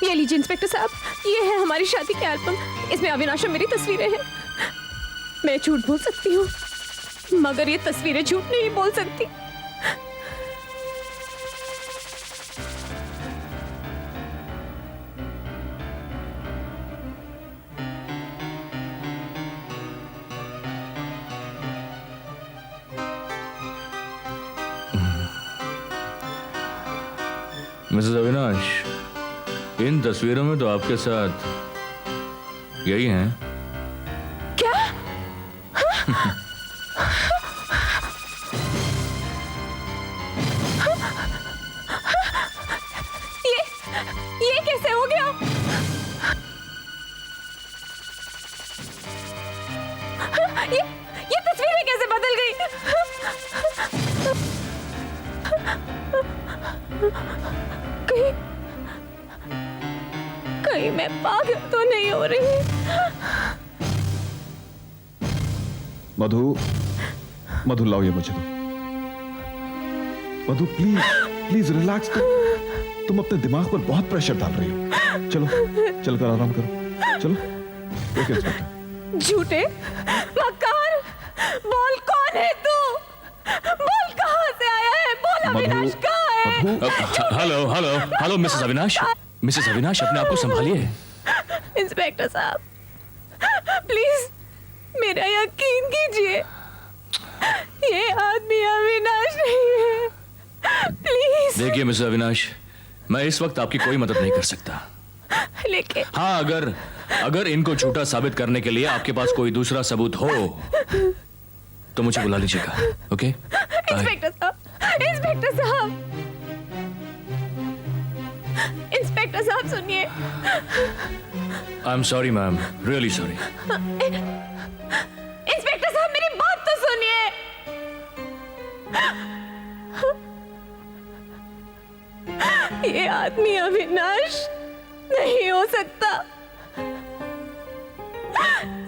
ये लीजिए इंस्पेक्टर साहब, ये है हमारी शादी के एल्बम। इसमें अविनाश और मेरी तस्वीरें हैं। मैं झूठ बोल सकती हूँ, मगर ये तस्वीरें झूठ नहीं बोल सकती। मिसेस अविनाश, इन तस्वीरों में तो आपके साथ यही हैं। क्या? ये कैसे हो गया? ये तस्वीरें कैसे बदल गई? कहीं मैं पागल तो नहीं हो रही? मधु लाओ ये मुझे दो। मधु प्लीज प्लीज रिलैक्स। तुम अपने दिमाग पर बहुत प्रेशर डाल रही हो। चलो चलकर आराम करो। चलो। Okay inspector. झूठे मक्कार, बोल कौन है तू? बोल कहां से आया है? बोल अविनाश कहां है? Hello hello hello Mrs Avinash, Mrs Avinash, अपने आप को संभालिए। इंस्पेक्टर साहब, प्लीज मेरा यकीन कीजिए, ये आदमी अविनाश नहीं है। प्लीज। देखिए मिसेस अविनाश, मैं इस वक्त आपकी कोई मदद नहीं कर सकता। लेकिन हाँ, अगर इनको झूठा साबित करने के लिए आपके पास कोई दूसरा सबूत हो तो मुझे बुला लीजिएगा। ओके? इंस्पेक्टर साहब, इंस्पेक्टर साहब, इंस्पेक्टर साहब सुनिए। I am sorry ma'am, really sorry. Inspector साहब मेरी बात तो सुनिए। ये आदमी अविनाश नहीं हो सकता।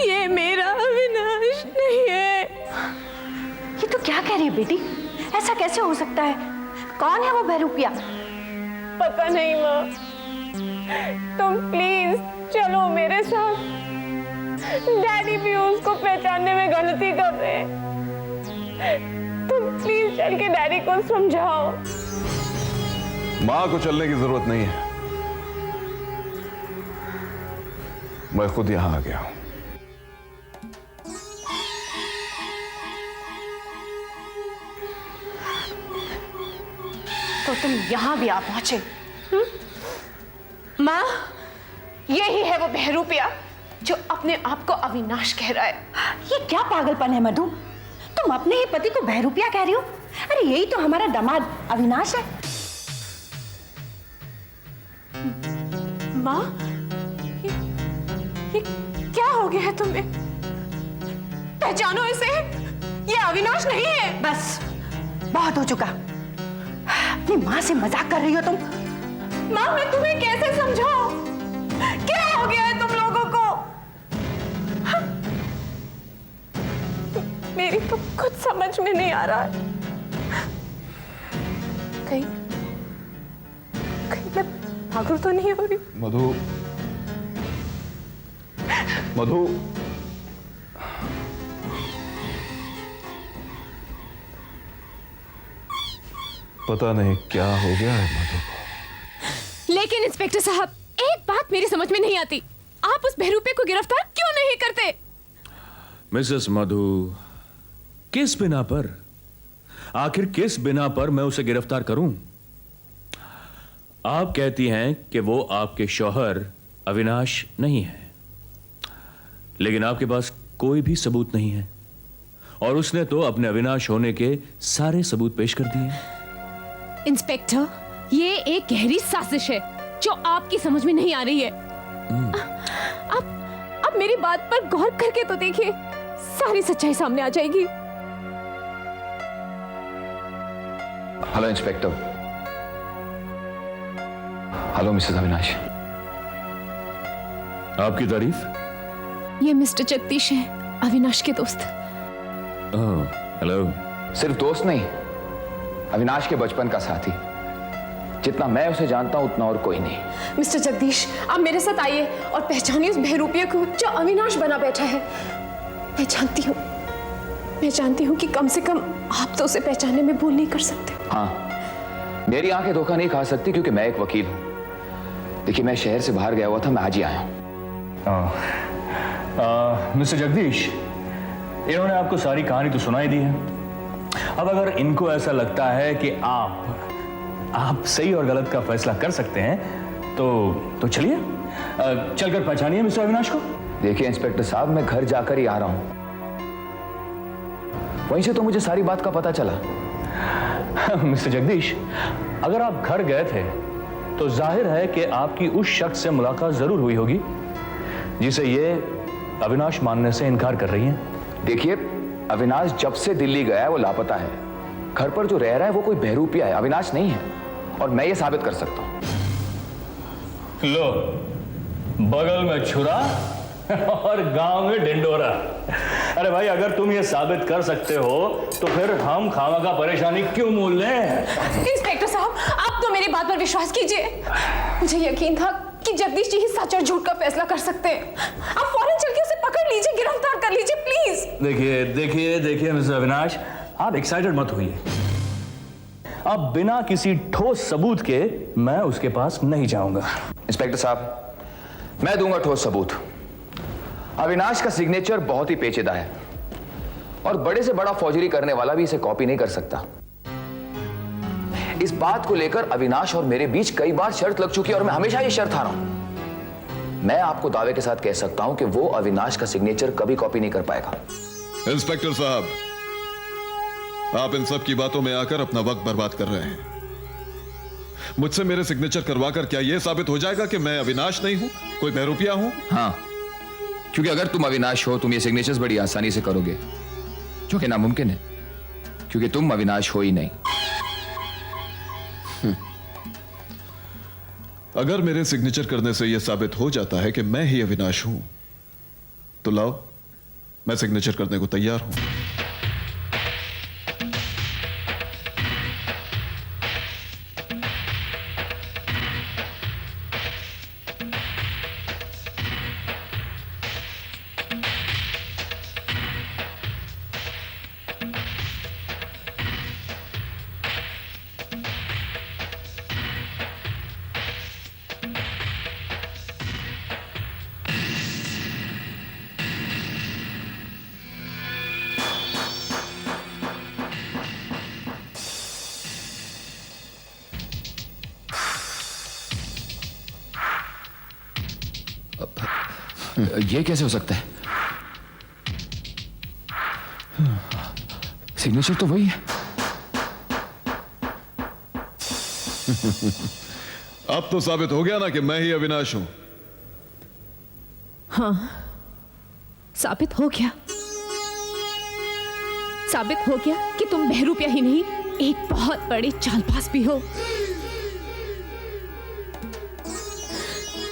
ये मेरा अविनाश नहीं है। ये तो क्या कह रही है बेटी? ऐसा कैसे हो सकता है? कौन है वो बहरूपिया? पता नहीं माँ, तुम प्लीज चलो मेरे साथ। डैडी भी उसको पहचानने में गलती कर रहे हैं। तुम प्लीज चल के डैडी को समझाओ। मां को चलने की जरूरत नहीं है, मैं खुद यहां आ गया हूं। तो तुम यहां भी आ पहुंचे? माँ, यही है वो बहरूपिया जो अपने आप को अविनाश कह रहा है। ये क्या पागलपन है मधु? तुम अपने ही पति को बहरूपिया कह रही हो? अरे यही तो हमारा दामाद अविनाश है। माँ, ये क्या हो गया है तुम्हें? पहचानो इसे, ये अविनाश नहीं है। बस बहुत हो चुका। अपनी माँ से मजाक कर रही हो तुम। माँ, मैं तुम्हें कैसे समझाऊं? क्या हो गया है तुम लोगों को? मेरी तो कुछ समझ में नहीं आ रहा है। कहीं मैं पागल तो नहीं हो रही? मधु, मधु, पता नहीं क्या हो गया है मधु को। लेकिन इंस्पेक्टर साहब, एक बात मेरी समझ में नहीं आती, आप उस बहरूपे को गिरफ्तार क्यों नहीं करते? मिसेस मधु, किस बिना पर, आखिर किस बिना पर मैं उसे गिरफ्तार करूं? आप कहती हैं कि वो आपके शौहर अविनाश नहीं है, लेकिन आपके पास कोई भी सबूत नहीं है, और उसने तो अपने अविनाश होने के सारे सबूत पेश कर दिए। इंस्पेक्टर, ये एक गहरी साजिश है जो आपकी समझ में नहीं आ रही है। अब मेरी बात पर गौर करके तो देखिए, सारी सच्चाई सामने आ जाएगी। Hello inspector. Hello Mrs Avinash. आपकी तारीफ? ये मिस्टर जगदीश हैं, अविनाश के दोस्त। ओह, हेलो। सिर्फ दोस्त नहीं, अविनाश के बचपन का साथी। जितना मैं उसे जानता हूं उतना और कोई नहीं। मिस्टर जगदीश, आप मेरे साथ आइए और पहचानिए उस बहरूपिये को जो अविनाश बना बैठा है। मैं जानती हूँ कि कम से कम आप तो उसे पहचानने में भूल नहीं कर सकते। हाँ, मेरी आंखें धोखा नहीं खा सकती क्योंकि मैं एक वकील हूं। देखिए, मैं शहर से बाहर गया हुआ था, मैं आज ही आया हूं। मिस्टर जगदीश, इन्होंने आपको सारी कहानी तो सुनाई दी है। अब अगर इनको ऐसा लगता है कि आप सही और गलत का फैसला कर सकते हैं तो चलिए, चलकर पहचानिए मिस्टर अविनाश को। देखिए इंस्पेक्टर साहब, मैं घर जाकर ही आ रहा हूं, वहीं से तो मुझे सारी बात का पता चला। मिस्टर जगदीश, अगर आप घर गए थे तो जाहिर है कि आपकी उस शख्स से मुलाकात जरूर हुई होगी जिसे ये अविनाश मानने से इनकार कर रही हैं। देखिए, अविनाश जब से दिल्ली गया है वो लापता है। घर पर जो रह रहा है वो कोई बहरूपिया है, अविनाश नहीं है, और मैं ये साबित कर सकता हूं। लो, बगल में छुरा और गांव में डिंडोरा। अरे भाई, अगर तुम ये साबित कर सकते हो तो फिर हम खामखा परेशानी क्यों मोल लें? इंस्पेक्टर साहब, आप तो मेरी बात पर विश्वास कीजिए। मुझे यकीन था कि जगदीश जी ही सच और झूठ का फैसला कर सकते हैं। आप फौरन चल के उसे पकड़ लीजिए, गिरफ्तार कर लीजिए प्लीज। देखिए मिस्टर अविनाश, आप एक्साइटेड मत होइए। अब बिना किसी ठोस सबूत के मैं उसके पास नहीं जाऊंगा। इंस्पेक्टर साहब, मैं दूंगा ठोस सबूत। अविनाश का सिग्नेचर बहुत ही पेचीदा है और बड़े से बड़ा फौजरी करने वाला भी इसे कॉपी नहीं कर सकता। इस बात को लेकर अविनाश और मेरे बीच कई बार शर्त लग चुकी है और मैं हमेशा ये शर्त हारा हूं। मैं आपको दावे के साथ कह सकता हूं कि वो अविनाश का सिग्नेचर कभी कॉपी नहीं कर पाएगा। इंस्पेक्टर साहब, आप इन सब की बातों में आकर अपना वक्त बर्बाद कर रहे हैं। मुझसे मेरे सिग्नेचर करवाकर क्या यह साबित हो जाएगा कि मैं अविनाश नहीं हूं, कोई बहरूपिया हूं? हाँ, क्योंकि अगर तुम अविनाश हो तुम ये सिग्नेचर्स बड़ी आसानी से करोगे, जो कि नामुमकिन है क्योंकि तुम अविनाश हो ही नहीं। अगर मेरे सिग्नेचर करने से यह साबित हो जाता है कि मैं ही अविनाश हूं तो लाओ, मैं सिग्नेचर करने को तैयार हूं। ये कैसे हो सकता है? सिग्नेचर तो वही है। अब तो साबित हो गया ना कि मैं ही अविनाश हूं। हाँ, साबित हो गया। साबित हो गया कि तुम बहरूपिया ही नहीं, एक बहुत बड़ी चालबाज भी हो।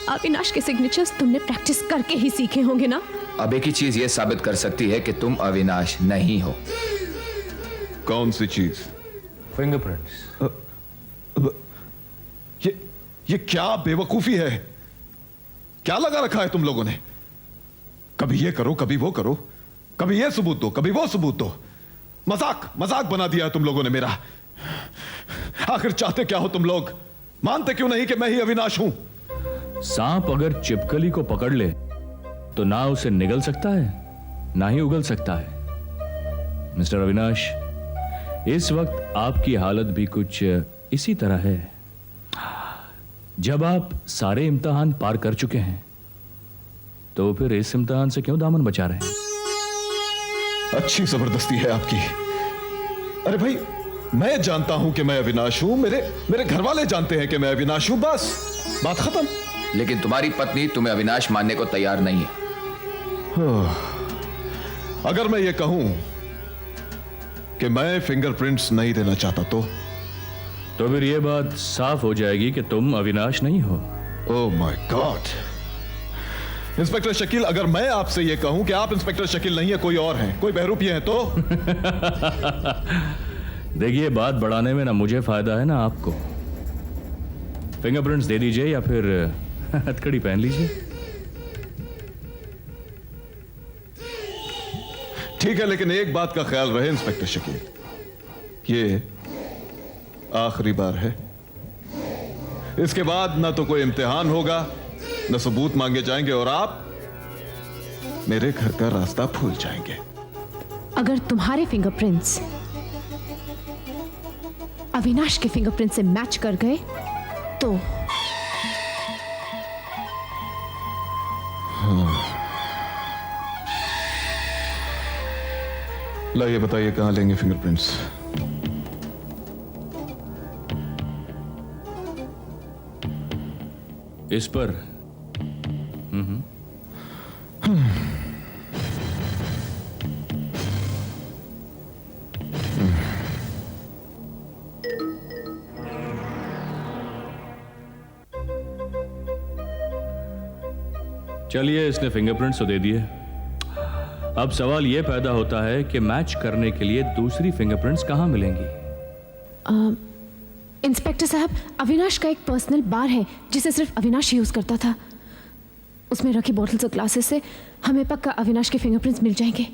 अविनाश के सिग्नेचर्स तुमने प्रैक्टिस करके ही सीखे होंगे ना? अब एक ही चीज ये साबित कर सकती है कि तुम अविनाश नहीं हो। कौन सी चीज? फिंगरप्रिंट्स। ये क्या बेवकूफी है? क्या लगा रखा है तुम लोगों ने? कभी ये करो, कभी वो करो, कभी ये सबूत दो, कभी वो सबूत दो। मजाक बना दिया तुम लोगों ने मेरा। आखिर चाहते क्या हो तुम लोग? मानते क्यों नहीं कि मैं ही अविनाश हूं? सांप अगर चिपकली को पकड़ ले तो ना उसे निगल सकता है ना ही उगल सकता है। मिस्टर अविनाश, इस वक्त आपकी हालत भी कुछ इसी तरह है। जब आप सारे इम्तिहान पार कर चुके हैं तो फिर इस इम्तिहान से क्यों दामन बचा रहे हैं? अच्छी जबरदस्ती है आपकी। अरे भाई, मैं जानता हूं कि मैं अविनाश हूं, मेरे घर वाले जानते हैं कि मैं अविनाश हूं, बस बात खत्म। लेकिन तुम्हारी पत्नी तुम्हें अविनाश मानने को तैयार नहीं है। अगर मैं ये कहूं कि मैं फिंगरप्रिंट्स नहीं देना चाहता तो फिर यह बात साफ हो जाएगी कि तुम अविनाश नहीं हो। Oh my God. Inspector Shakeel, अगर मैं आपसे यह कहूं कि आप इंस्पेक्टर शकील नहीं है, कोई और हैं, कोई बहरूपिये हैं तो? देखिए, बात बढ़ाने में ना मुझे फायदा है ना आपको। फिंगरप्रिंट्स दे दीजिए या फिर हथकड़ी पहन लीजिए। ठीक है, लेकिन एक बात का ख्याल रहे इंस्पेक्टर शकील, ये आखिरी बार है। इसके बाद ना तो कोई इम्तिहान होगा, न सबूत मांगे जाएंगे और आप मेरे घर का रास्ता भूल जाएंगे। अगर तुम्हारे फिंगरप्रिंट्स अविनाश के फिंगरप्रिंट से मैच कर गए तो लाइए, बताइए कहां लेंगे फिंगरप्रिंट्स? इस पर चलिए, इसने फिंगरप्रिंट्स तो दे दिए। अब सवाल यह पैदा होता है कि मैच करने के लिए दूसरी फिंगरप्रिंट्स कहां मिलेंगी? इंस्पेक्टर साहब, अविनाश का एक पर्सनल बार है जिसे सिर्फ अविनाश यूज करता था। उसमें रखी बॉटल्स और ग्लासेस से हमें पक्का अविनाश के फिंगरप्रिंट्स मिल जाएंगे।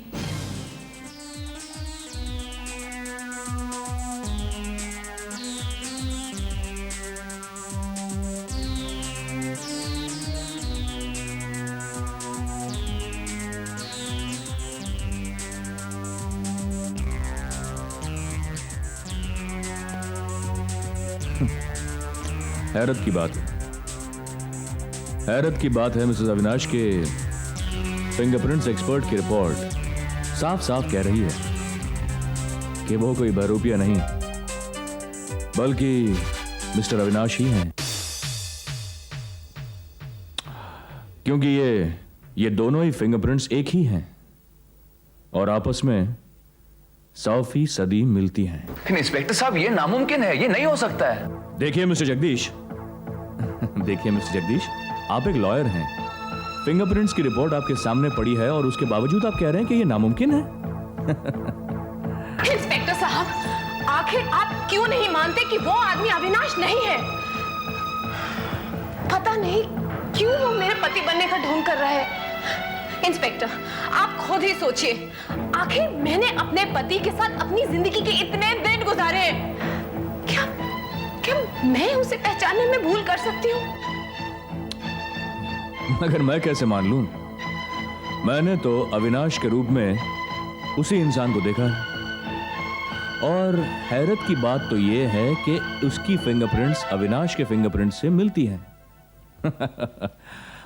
हैरत की बात है मिसेस अविनाश के फिंगरप्रिंट्स एक्सपर्ट की रिपोर्ट साफ साफ कह रही है कि वो कोई बहरूपिया नहीं बल्कि मिस्टर अविनाश ही हैं, क्योंकि ये दोनों ही फिंगरप्रिंट्स एक ही हैं और आपस में 100% मिलती हैं। लेकिन इंस्पेक्टर साहब, ये नामुमकिन है, ये नहीं हो सकता है। देखिए मिस्टर जगदीश, आप एक लॉयर हैं। फिंगरप्रिंट्स की रिपोर्ट आपके सामने पड़ी है और उसके बावजूद आप कह रहे हैं कि यह नामुमकिन है। इंस्पेक्टर साहब, आखिर आप क्यों नहीं मानते कि वो आदमी अविनाश नहीं है? पता नहीं क्यों वो मेरे पति बनने का ढोंग कर रहा है। इंस्पेक्टर, आप खुद ही सोचिए, आखिर मैंने अपने पति के साथ अपनी जिंदगी के इतने दिन गुजारे हैं, क्या मैं उसे पहचानने में भूल कर सकती हूँ? मगर मैं कैसे मान लूं? मैंने तो अविनाश के रूप में उसी इंसान को देखा है और हैरत की बात तो यह है कि उसकी फिंगरप्रिंट्स अविनाश के फिंगरप्रिंट्स से मिलती हैं।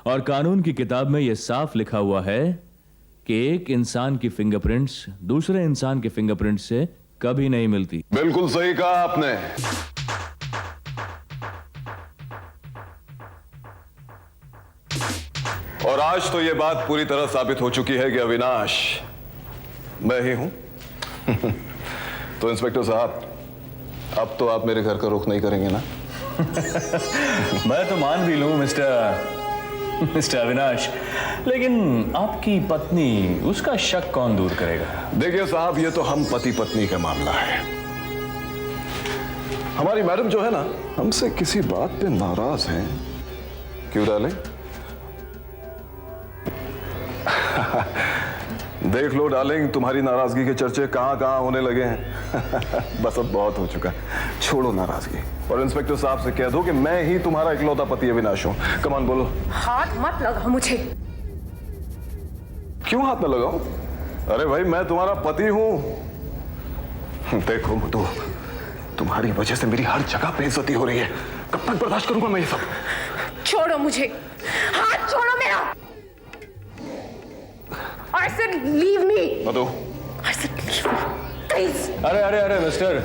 और कानून की किताब में यह साफ लिखा हुआ है कि एक इंसान की फिंगरप्रिंट्स दूसरे इंसान के फिंगरप्रिंट्स से कभी नहीं मिलती। बिल्कुल सही कहा आपने। और आज तो यह बात पूरी तरह साबित हो चुकी है कि अविनाश मैं ही हूं। तो इंस्पेक्टर साहब, अब तो आप मेरे घर का रुख नहीं करेंगे ना? मैं तो मान भी लूं मिस्टर अविनाश, लेकिन आपकी पत्नी, उसका शक कौन दूर करेगा? देखिए साहब, ये तो हम पति पत्नी का मामला है। हमारी मैडम जो है ना, हमसे किसी बात पे नाराज हैं। क्यों डाले? देख लो डार्लिंग, तुम्हारी नाराजगी के चर्चे कहां कहां होने लगे हैं। बस अब बहुत हो चुका, छोड़ो नाराजगी और इंस्पेक्टर साहब से कह दो कि मैं ही तुम्हारा इकलौता पति अविनाश हूं। कमान बोलो। हाथ मत लगाओ मुझे। क्यों हाथ न लगाओ? अरे भाई, मैं तुम्हारा पति हूं। देखो मधु, तुम्हारी वजह से मेरी हर जगह बेइज्जती हो रही है। कब तक बर्दाश्त करूंगा मैं ये सब? छोड़ो मुझे, हाथ छोड़ो मेरा। I said leave me. Madhu, I said leave me, please. अरे मिस्टर,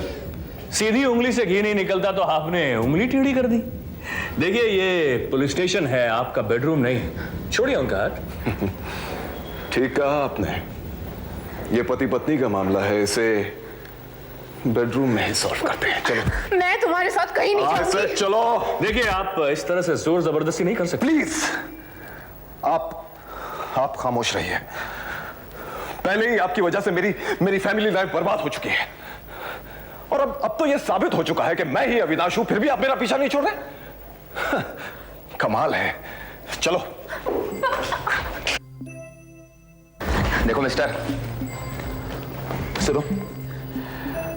सीधी उंगली से घी नहीं निकलता तो आपने उंगली टेढ़ी कर दी। देखिए, ये पुलिस स्टेशन है, आपका बेडरूम नहीं। छोड़िए उनका हाथ। ठीक कहा आपने, ये पति पत्नी का मामला है, इसे बेडरूम में ही सॉल्व करते हैं। चलो। मैं तुम्हारे साथ कहीं नहीं जाऊंगी। चलो। देखिए, आप इस तरह से जोर जबरदस्ती नहीं कर सकते। प्लीज, आप खामोश रहिए। पहले ही आपकी वजह से मेरी फैमिली लाइफ बर्बाद हो चुकी है और अब तो यह साबित हो चुका है कि मैं ही अविनाश हूं, फिर भी आप मेरा पीछा नहीं छोड़ रहे। कमाल है। चलो। देखो मिस्टर, सुनो,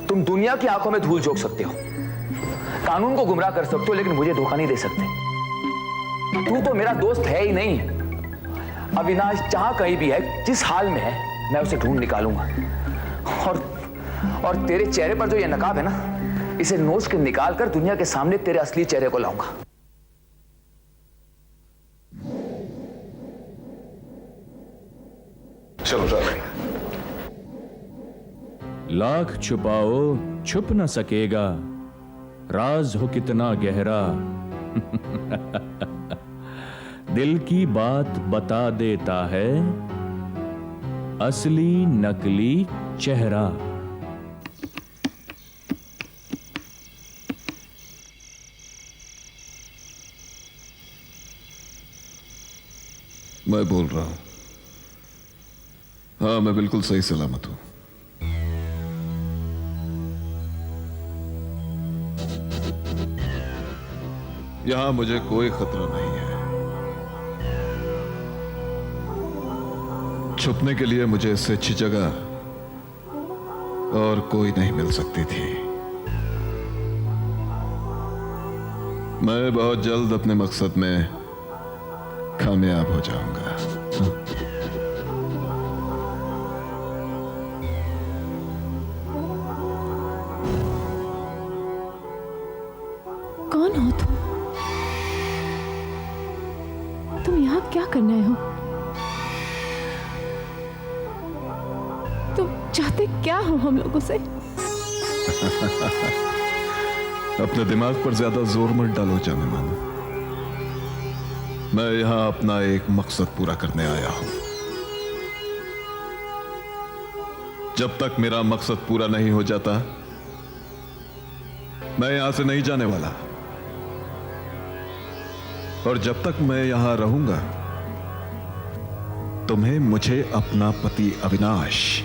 तुम दुनिया की आंखों में धूल झोंक सकते हो, कानून को गुमराह कर सकते हो, लेकिन मुझे धोखा नहीं दे सकते। तू तो मेरा दोस्त है ही नहीं। अविनाश जहां कहीं भी है, जिस हाल में है, मैं उसे ढूंढ निकालूंगा। और तेरे चेहरे पर जो ये नकाब है ना, इसे नोच के निकाल कर दुनिया के सामने तेरे असली चेहरे को लाऊंगा। चलो डार्लिंग। लाख छुपाओ छुप न सकेगा, राज हो कितना गहरा। दिल की बात बता देता है असली नकली चेहरा। मैं बोल रहा हूं, हाँ, मैं बिल्कुल सही सलामत हूं। यहां मुझे कोई खतरा नहीं है। छुपने के लिए मुझे इससे अच्छी जगह और कोई नहीं मिल सकती थी। मैं बहुत जल्द अपने मकसद में कामयाब हो जाऊंगा। कौन हो तुम? तुम यहाँ क्या करने आए हो? तुम चाहते क्या हो हम लोगों से? अपने दिमाग पर ज्यादा जोर मत डालो जाने मन। मैं यहां अपना एक मकसद पूरा करने आया हूं। जब तक मेरा मकसद पूरा नहीं हो जाता, मैं यहां से नहीं जाने वाला। और जब तक मैं यहां रहूंगा, तुम्हें मुझे अपना पति अविनाश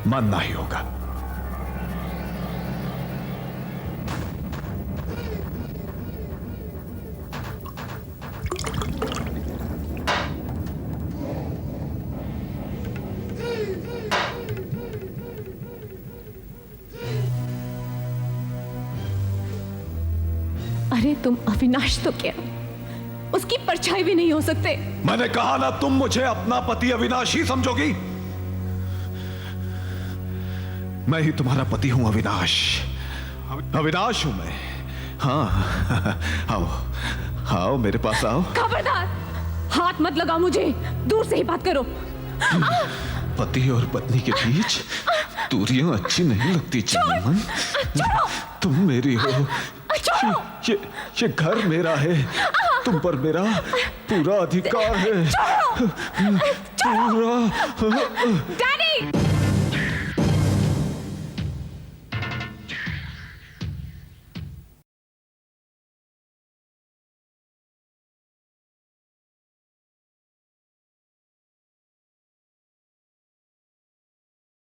मानना ही होगा। अरे तुम अविनाश तो क्या, उसकी परछाई भी नहीं हो सकते। मैंने कहा ना, तुम मुझे अपना पति अविनाश ही समझोगी। मैं ही तुम्हारा पति हूं अविनाश। अविनाश हूं मैं। हाँ, आओ आओ मेरे पास आओ। खबरदार, हाथ मत लगाओ मुझे, दूर से ही बात करो। पति और पत्नी के बीच दूरियां अच्छी नहीं लगती चंदन। तुम मेरी हो। ये घर मेरा है, तुम पर मेरा पूरा अधिकार है। पूरा। डैडी!